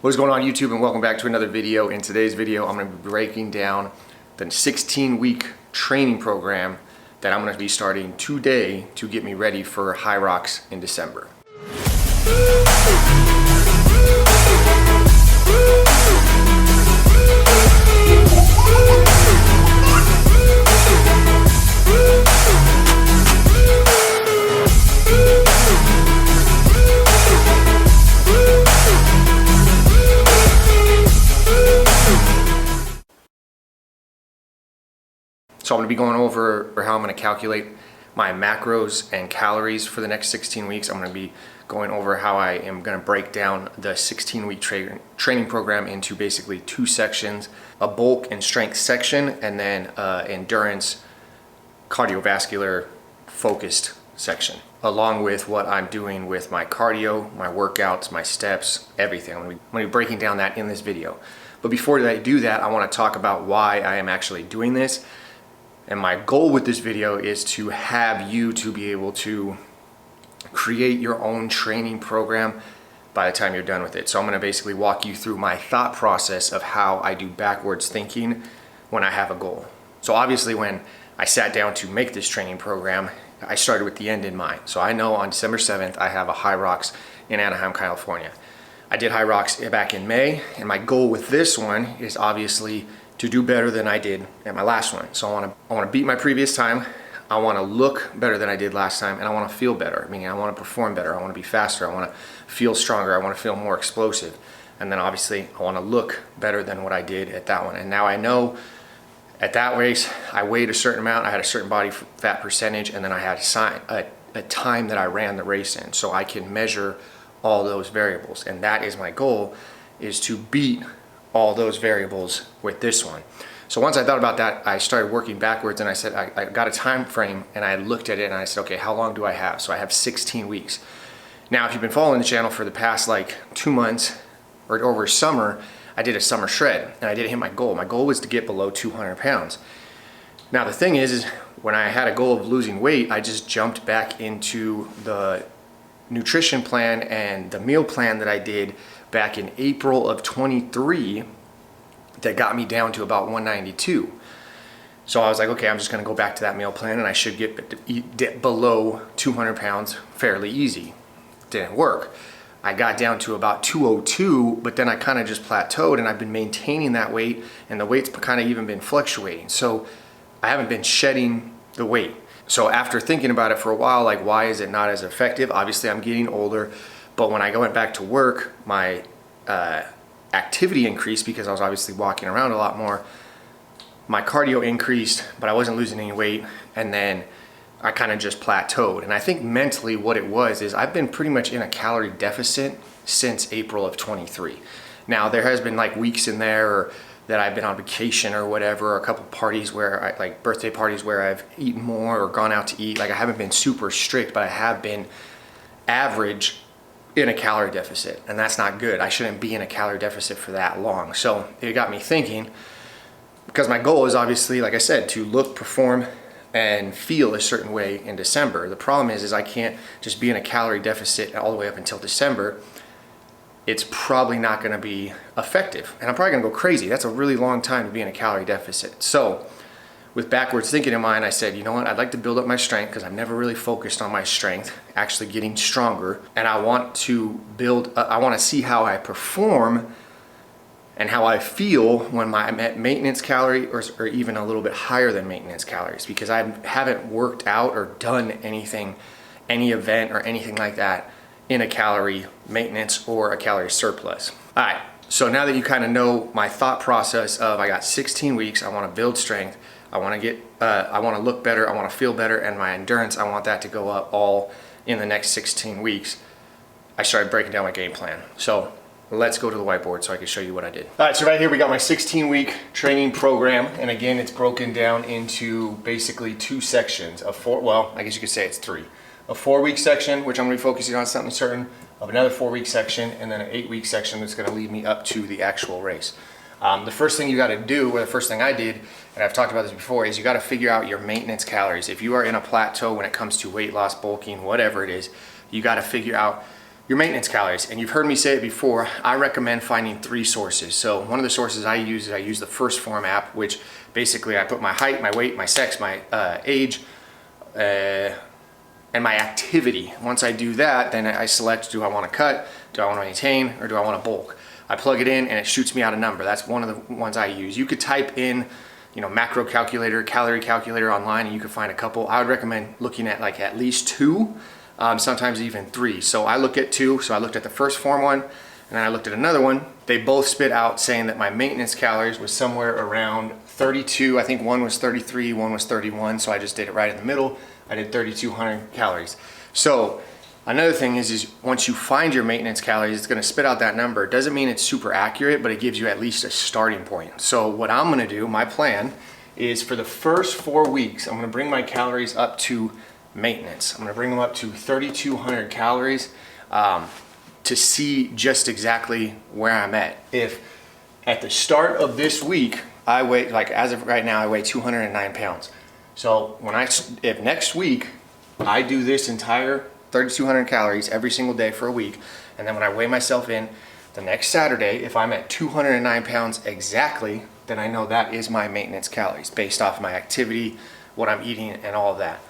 What's going on YouTube, and welcome back to another video. In today's video, I'm going to be breaking down the 16-week training program that I'm going to be starting today to get me ready for High Rocks in December. So I'm going to be going over how I'm going to calculate my macros and calories for the next 16 weeks. I'm going to be going over how I am going to break down the 16-week training program into basically two sections, a bulk and strength section, and then endurance cardiovascular focused section, along with what I'm doing with my cardio, my workouts, my steps, everything. I'm going to be breaking down that in this video. But before I do that, I want to talk about why I am actually doing this. And my goal with this video is to have you to be able to create your own training program by the time you're done with it. So I'm going to basically walk you through my thought process of how I do backwards thinking when I have a goal. So obviously when I sat down to make this training program, I started with the end in mind. So I know on December 7th, I have a High Rocks in Anaheim, California. I did High Rocks back in May, and my goal with this one is obviously to do better than I did at my last one. So I want to beat my previous time. I want to look better than I did last time, and I want to feel better. Meaning I want to perform better. I want to be faster. I want to feel stronger. I want to feel more explosive. And then obviously I want to look better than what I did at that one. And now I know at that race, I weighed a certain amount. I had a certain body fat percentage, and then I had a time that I ran the race in. So I can measure all those variables. And that is my goal, is to beat all those variables with this one. So once I thought about that, I started working backwards, and I said, I got a time frame, and I looked at it and I said, okay, how long do I have? So I have 16 weeks. Now, if you've been following the channel for the past like 2 months or over summer, I did a summer shred and I didn't hit my goal. My goal was to get below 200 pounds. Now the thing is when I had a goal of losing weight, I just jumped back into the nutrition plan and the meal plan that I did back in April of 23 that got me down to about 192. So I was like, okay, I'm just gonna go back to that meal plan and I should get below 200 pounds fairly easy. Didn't work. I got down to about 202, but then I kind of just plateaued, and I've been maintaining that weight, and the weight's kind of even been fluctuating. So I haven't been shedding the weight. So after thinking about it for a while, like, why is it not as effective? Obviously I'm getting older. But when I went back to work, my activity increased because I was obviously walking around a lot more. My cardio increased, but I wasn't losing any weight. And then I kind of just plateaued. And I think mentally what it was is I've been pretty much in a calorie deficit since April of 23. Now there has been like weeks in there or that I've been on vacation or whatever, or a couple parties where like birthday parties where I've eaten more or gone out to eat. Like I haven't been super strict, but I have been average in a calorie deficit, and that's not good. I shouldn't be in a calorie deficit for that long. So it got me thinking, because my goal is obviously, like I said, to look, perform, and feel a certain way in December. The problem is I can't just be in a calorie deficit all the way up until December. It's probably not gonna be effective, and I'm probably gonna go crazy. That's a really long time to be in a calorie deficit. So with backwards thinking in mind, I said, you know what, I'd like to build up my strength because I've never really focused on my strength, actually getting stronger. And I want to I want to see how I perform and how I feel when I'm at maintenance calorie or even a little bit higher than maintenance calories, because I haven't worked out or done anything, any event or anything like that in a calorie maintenance or a calorie surplus. All right, so now that you kind of know my thought process of I got 16 weeks, I want to build strength, I want to look better, I want to feel better, and my endurance, I want that to go up all in the next 16 weeks. I started breaking down my game plan. So let's go to the whiteboard so I can show you what I did. All right, so right here we got my 16-week training program, and again, it's broken down into basically two sections of well, I guess you could say it's three. A 4-week section, which I'm going to be focusing on something certain, of another 4-week section, and then an 8-week section that's going to lead me up to the actual race. The first thing you got to do, or the first thing I did, and I've talked about this before, is you got to figure out your maintenance calories. If you are in a plateau when it comes to weight loss, bulking, whatever it is, you got to figure out your maintenance calories. And you've heard me say it before, I recommend finding 3 sources. So one of the sources I use the Phorm app, which basically I put my height, my weight, my sex, my age, and my activity. Once I do that, then I select, do I want to cut, do I want to maintain, or do I want to bulk? I plug it in and it shoots me out a number. That's one of the ones I use. You could type in, you know, macro calculator, calorie calculator online, and you can find a couple. I would recommend looking at like at least 2, sometimes even 3. So I look at 2. So I looked at the first Phorm one, and then I looked at another one. They both spit out saying that my maintenance calories was somewhere around 32. I think one was 33, one was 31. So I just did it right in the middle. I did 3,200 calories. So another thing is once you find your maintenance calories, it's gonna spit out that number. It doesn't mean it's super accurate, but it gives you at least a starting point. So what I'm gonna do, my plan, is for the first 4 weeks, I'm gonna bring my calories up to maintenance. I'm gonna bring them up to 3,200 calories to see just exactly where I'm at. If at the start of this week, I weigh, like as of right now, I weigh 209 pounds. So if next week I do this entire 3,200 calories every single day for a week, and then when I weigh myself in the next Saturday, if I'm at 209 pounds exactly, then I know that is my maintenance calories based off my activity, what I'm eating, and all of that.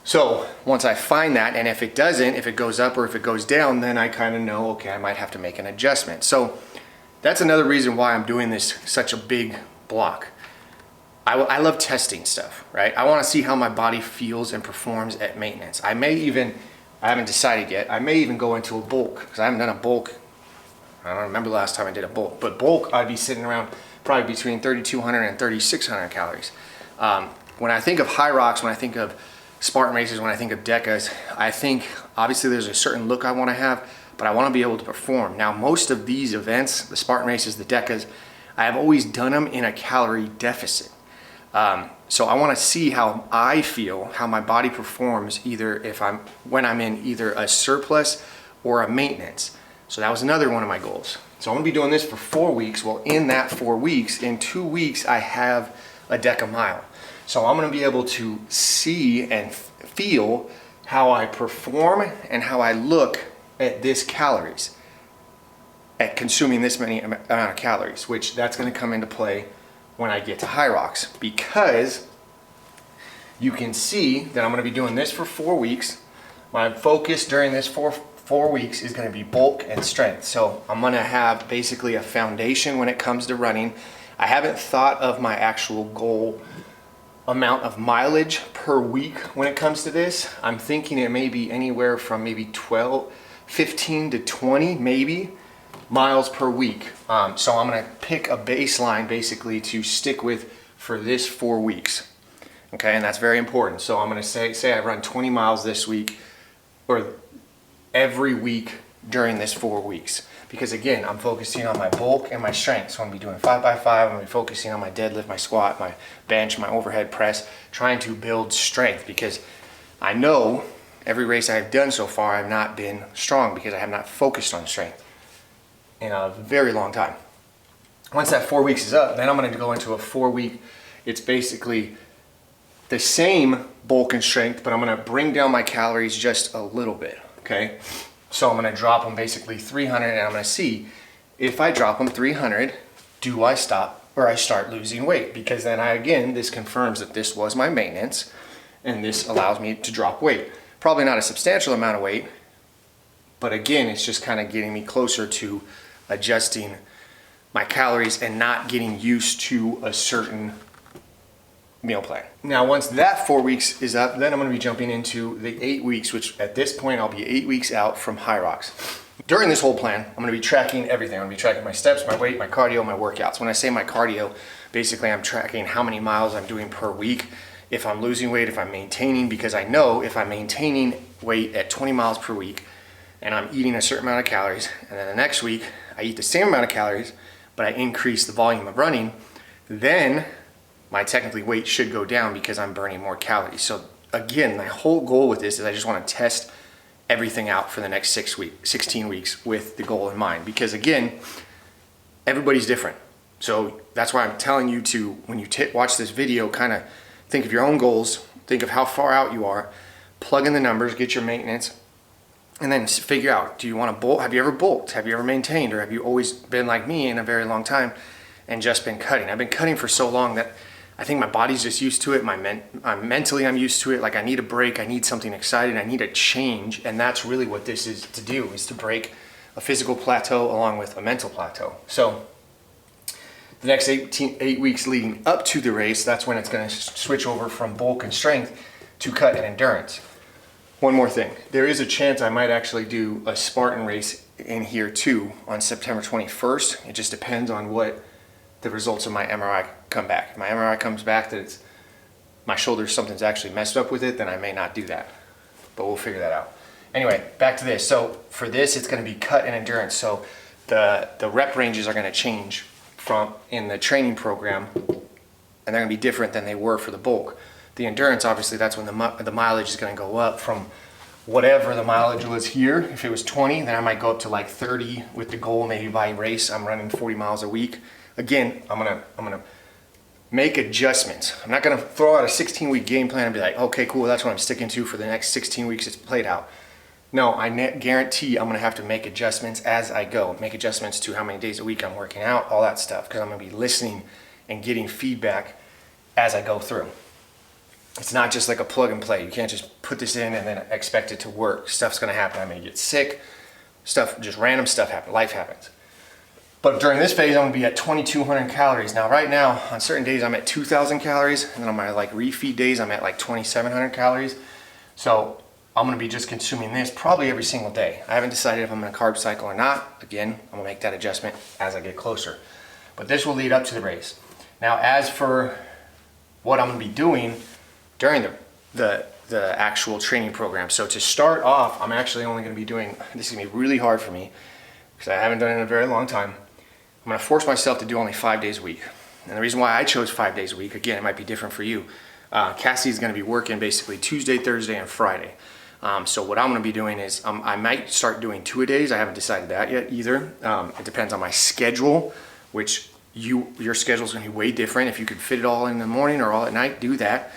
So once I find that, and if it doesn't, if it goes up or if it goes down, then I kind of know, okay, I might have to make an adjustment. So that's another reason why I'm doing this such a big block. I love testing stuff, right? I want to see how my body feels and performs at maintenance. I haven't decided yet, I may even go into a bulk, because I haven't done a bulk. I don't remember the last time I did a bulk, but bulk, I'd be sitting around probably between 3,200 and 3,600 calories. When I think of high rocks, when I think of Spartan races, when I think of decas, I think obviously there's a certain look I want to have, but I want to be able to perform. Now, most of these events, the Spartan races, the decas, I have always done them in a calorie deficit. So I want to see how I feel, how my body performs, when I'm in either a surplus or a maintenance. So that was another one of my goals. So I'm gonna be doing this for 4 weeks. Well, in that 4 weeks, in 2 weeks, I have a deca mile. So I'm gonna be able to see and feel how I perform and how I look at this calories, at consuming this many amount of calories, which that's gonna come into play when I get to high rocks, because you can see that I'm gonna be doing this for 4 weeks. My focus during this four weeks is gonna be bulk and strength. So I'm gonna have basically a foundation when it comes to running. I haven't thought of my actual goal amount of mileage per week when it comes to this. I'm thinking it may be anywhere from maybe 15 to 20 maybe miles per week. So I'm gonna pick a baseline basically to stick with for this 4 weeks. Okay, and that's very important. So I'm gonna say I run 20 miles this week, or every week during this 4 weeks. Because again, I'm focusing on my bulk and my strength. So I'm gonna be doing 5x5, I'm gonna be focusing on my deadlift, my squat, my bench, my overhead press, trying to build strength, because I know every race I've done so far, I've not been strong because I have not focused on strength in a very long time. Once that 4 weeks is up, then I'm gonna go into a 4 week, it's basically the same bulk and strength, but I'm gonna bring down my calories just a little bit, okay? So I'm gonna drop them basically 300, and I'm gonna see if I drop them 300, do I stop or I start losing weight? Because then again, this confirms that this was my maintenance, and this allows me to drop weight. Probably not a substantial amount of weight, but again, it's just kind of getting me closer to adjusting my calories and not getting used to a certain meal plan. Now, once that 4 weeks is up, then I'm gonna be jumping into the 8 weeks, which at this point, I'll be 8 weeks out from high rocks. During this whole plan, I'm gonna be tracking everything. I'm gonna be tracking my steps, my weight, my cardio, my workouts. When I say my cardio, basically I'm tracking how many miles I'm doing per week, if I'm losing weight, if I'm maintaining, because I know if I'm maintaining weight at 20 miles per week and I'm eating a certain amount of calories, and then the next week I eat the same amount of calories, but I increase the volume of running, then my technically weight should go down because I'm burning more calories. So again, my whole goal with this is I just want to test everything out for the next 16 weeks with the goal in mind. Because again, everybody's different. So that's why I'm telling you to, when you watch this video, kind of think of your own goals, think of how far out you are, plug in the numbers, get your maintenance, And then figure out, do you want to bulk? Have you ever bulked? Have you ever maintained? Or have you always been like me in a very long time and just been cutting? I've been cutting for so long that I think my body's just used to it. Mentally, I'm used to it. Like I need a break. I need something exciting. I need a change. And that's really what this is to do, is to break a physical plateau along with a mental plateau. So the next 8 weeks leading up to the race, that's when it's going to switch over from bulk and strength to cut and endurance. One more thing, there is a chance I might actually do a Spartan race in here too on September 21st. It just depends on what the results of my MRI come back. If my MRI comes back that it's my shoulder, something's actually messed up with it, then I may not do that, but we'll figure that out. Anyway, back to this. So for this, it's going to be cut and endurance. So the rep ranges are going to change from in the training program, and they're going to be different than they were for the bulk. The endurance, obviously, that's when the mileage is going to go up from whatever the mileage was here. If it was 20, then I might go up to like 30 with the goal maybe by race I'm running 40 miles a week. Again, I'm gonna make adjustments. I'm not gonna throw out a 16-week game plan and be like, okay, cool, that's what I'm sticking to for the next 16 weeks it's played out. No, I guarantee I'm gonna have to make adjustments as I go. Make adjustments to how many days a week I'm working out, all that stuff, because I'm gonna be listening and getting feedback as I go through. It's not just like a plug and play. You can't just put this in and then expect it to work. Stuff's gonna happen. I may get sick, just random stuff happens, life happens. But during this phase, I'm gonna be at 2,200 calories. Now, right now, on certain days, I'm at 2,000 calories, and then on my like refeed days, I'm at like 2,700 calories. So I'm gonna be just consuming this probably every single day. I haven't decided if I'm gonna carb cycle or not. Again, I'm gonna make that adjustment as I get closer. But this will lead up to the race. Now, as for what I'm gonna be doing during the actual training program. So to start off, I'm actually only gonna be doing, this is gonna be really hard for me because I haven't done it in a very long time. I'm gonna force myself to do only 5 days a week. And the reason why I chose 5 days a week, again, it might be different for you. Cassie's gonna be working basically Tuesday, Thursday, and Friday. So what I'm gonna be doing is, I might start doing 2-a-days. I haven't decided that yet either. It depends on my schedule, which your schedule's gonna be way different. If you could fit it all in the morning or all at night, do that.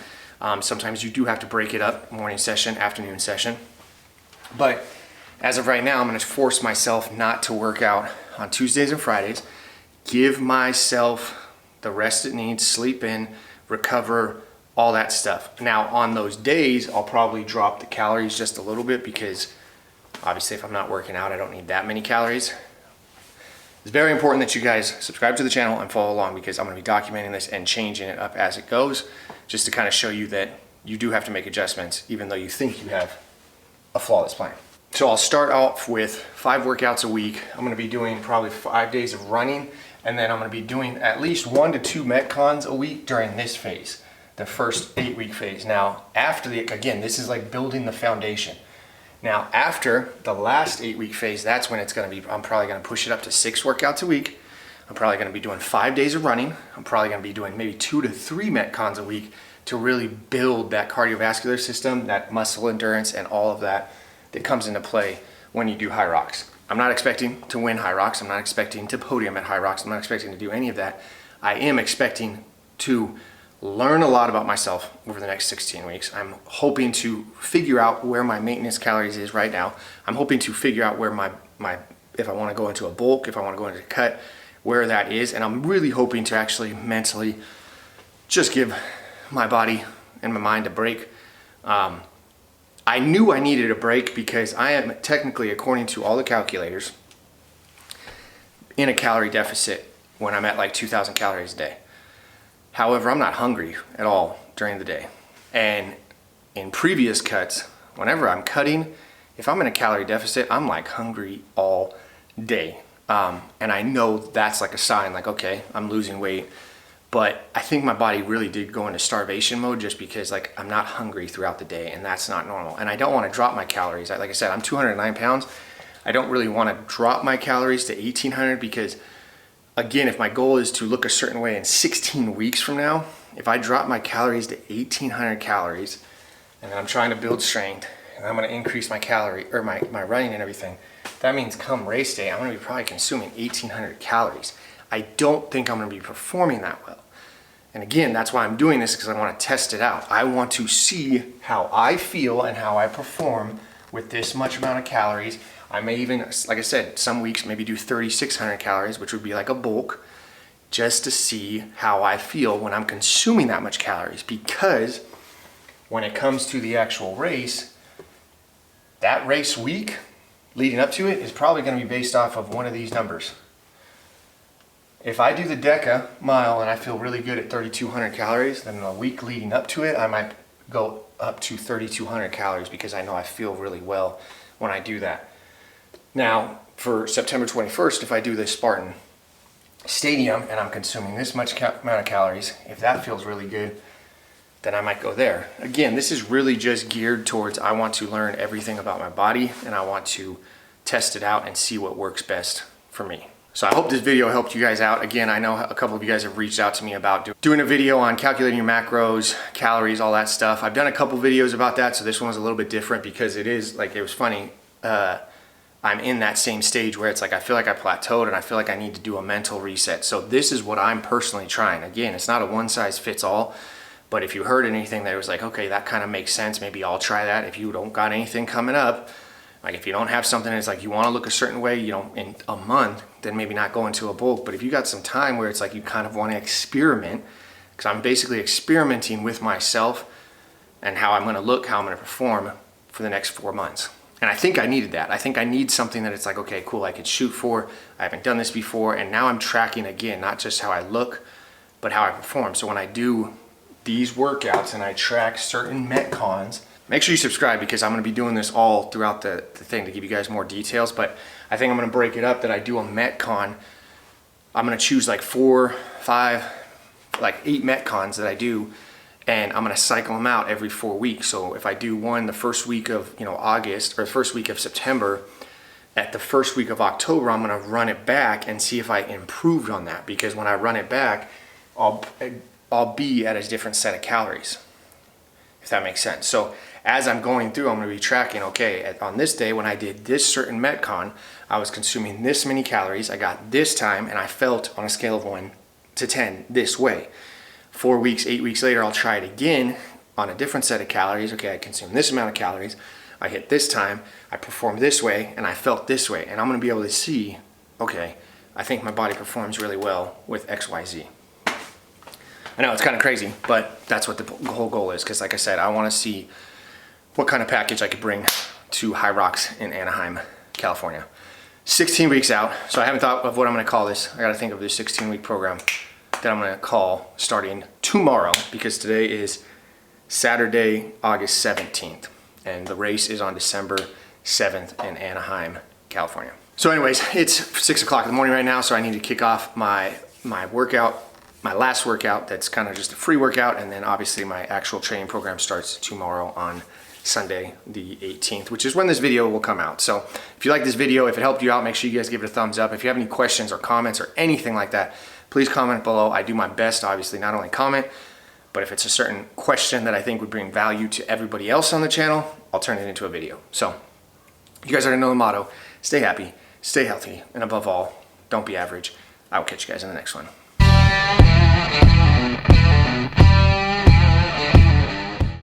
Sometimes you do have to break it up, morning session, afternoon session. But as of right now, I'm gonna force myself not to work out on Tuesdays and Fridays, give myself the rest it needs, sleep in, recover, all that stuff. Now on those days, I'll probably drop the calories just a little bit because obviously if I'm not working out, I don't need that many calories. It's very important that you guys subscribe to the channel and follow along because I'm gonna be documenting this and changing it up as it goes, just to kind of show you that you do have to make adjustments even though you think you have a flawless plan. So I'll start off with 5 workouts a week. I'm gonna be doing probably 5 days of running, and then I'm gonna be doing at least 1 to 2 Metcons a week during this phase, the first 8-week phase. Now, after again, this is like building the foundation. Now, after the last 8-week phase, that's when it's gonna be, I'm probably gonna push it up to 6 workouts a week. I'm probably gonna be doing 5 days of running. I'm probably gonna be doing maybe 2 to 3 Metcons a week to really build that cardiovascular system, that muscle endurance, and all of that comes into play when you do high rocks. I'm not expecting to win high rocks. I'm not expecting to podium at high rocks. I'm not expecting to do any of that. I am expecting to learn a lot about myself over the next 16 weeks. I'm hoping to figure out where my maintenance calories is right now. I'm hoping to figure out where my if I want to go into a bulk, if I want to go into a cut, where that is. And I'm really hoping to actually mentally just give my body and my mind a break. I knew I needed a break because I am technically, according to all the calculators, in a calorie deficit when I'm at like 2,000 calories a day. However, I'm not hungry at all during the day. And in previous cuts, whenever I'm cutting, if I'm in a calorie deficit, I'm like hungry all day. And I know that's like a sign, like, okay, I'm losing weight. But I think my body really did go into starvation mode just because like I'm not hungry throughout the day, and that's not normal. And I don't want to drop my calories. Like I said, I'm 209 pounds. I don't really want to drop my calories to 1,800 because, again, if my goal is to look a certain way in 16 weeks from now, if I drop my calories to 1,800 calories and I'm trying to build strength and I'm going to increase my calorie or my running and everything, that means come race day, I'm going to be probably consuming 1,800 calories. I don't think I'm going to be performing that well. And again, that's why I'm doing this, because I want to test it out. I want to see how I feel and how I perform with this much amount of calories. I may even, like I said, some weeks maybe do 3,600 calories, which would be like a bulk, just to see how I feel when I'm consuming that much calories. Because when it comes to the actual race, that race week leading up to it is probably going to be based off of one of these numbers. If I do the Deca mile and I feel really good at 3,200 calories, then the week leading up to it, I might go up to 3,200 calories because I know I feel really well when I do that. Now, for September 21st, if I do the Spartan Stadium and I'm consuming this much amount of calories, if that feels really good, then I might go there. Again, this is really just geared towards I want to learn everything about my body and I want to test it out and see what works best for me. So I hope this video helped you guys out. Again, I know a couple of you guys have reached out to me about doing a video on calculating your macros, calories, all that stuff. I've done a couple videos about that, so this one was a little bit different because it is, like, it was funny. I'm in that same stage where it's like I feel like I plateaued and I feel like I need to do a mental reset. So this is what I'm personally trying. Again, it's not a one size fits all, but if you heard anything that was like, okay, that kind of makes sense, maybe I'll try that. If you don't got anything coming up, like if you don't have something that's like you want to look a certain way, you know, in a month, then maybe not go into a bulk. But if you got some time where it's like you kind of want to experiment, because I'm basically experimenting with myself and how I'm going to look, how I'm going to perform for the next 4 months. And I think I needed that. I think I need something that it's like, okay, cool, I could shoot for. I haven't done this before. And now I'm tracking again, not just how I look, but how I perform. So when I do these workouts and I track certain Metcons, make sure you subscribe because I'm going to be doing this all throughout the thing to give you guys more details. But I think I'm going to break it up that I do a Metcon. I'm going to choose like 4, 5, like 8 Metcons that I do, and I'm going to cycle them out every 4 weeks. So if I do one the first week of, you know, August, or the first week of September, at the first week of October, I'm going to run it back and see if I improved on that. Because when I run it back, I'll be at a different set of calories, if that makes sense. So as I'm going through, I'm going to be tracking, okay, on this day when I did this certain Metcon, I was consuming this many calories, I got this time, and I felt on a scale of 1 to 10 this way. 4 weeks, 8 weeks later, I'll try it again on a different set of calories. Okay, I consumed this amount of calories, I hit this time, I performed this way, and I felt this way. And I'm going to be able to see, okay, I think my body performs really well with XYZ. I know it's kind of crazy, but that's what the whole goal is. Because like I said, I want to see what kind of package I could bring to High Rocks in Anaheim, California. 16 weeks out, so I haven't thought of what I'm going to call this. I got to think of this 16-week program that I'm going to call starting tomorrow, because today is Saturday, August 17th, and the race is on December 7th in Anaheim, California. So anyways, it's 6 o'clock in the morning right now, so I need to kick off my workout, my last workout that's kind of just a free workout, and then obviously my actual training program starts tomorrow on Sunday the 18th, which is when this video will come out. So if you like this video, if it helped you out, make sure you guys give it a thumbs up. If you have any questions or comments or anything like that, please comment below. I do my best, obviously, not only comment, but if it's a certain question that I think would bring value to everybody else on the channel, I'll turn it into a video. So you guys already know the motto: stay happy, stay healthy, and above all, don't be average. I will catch you guys in the next one.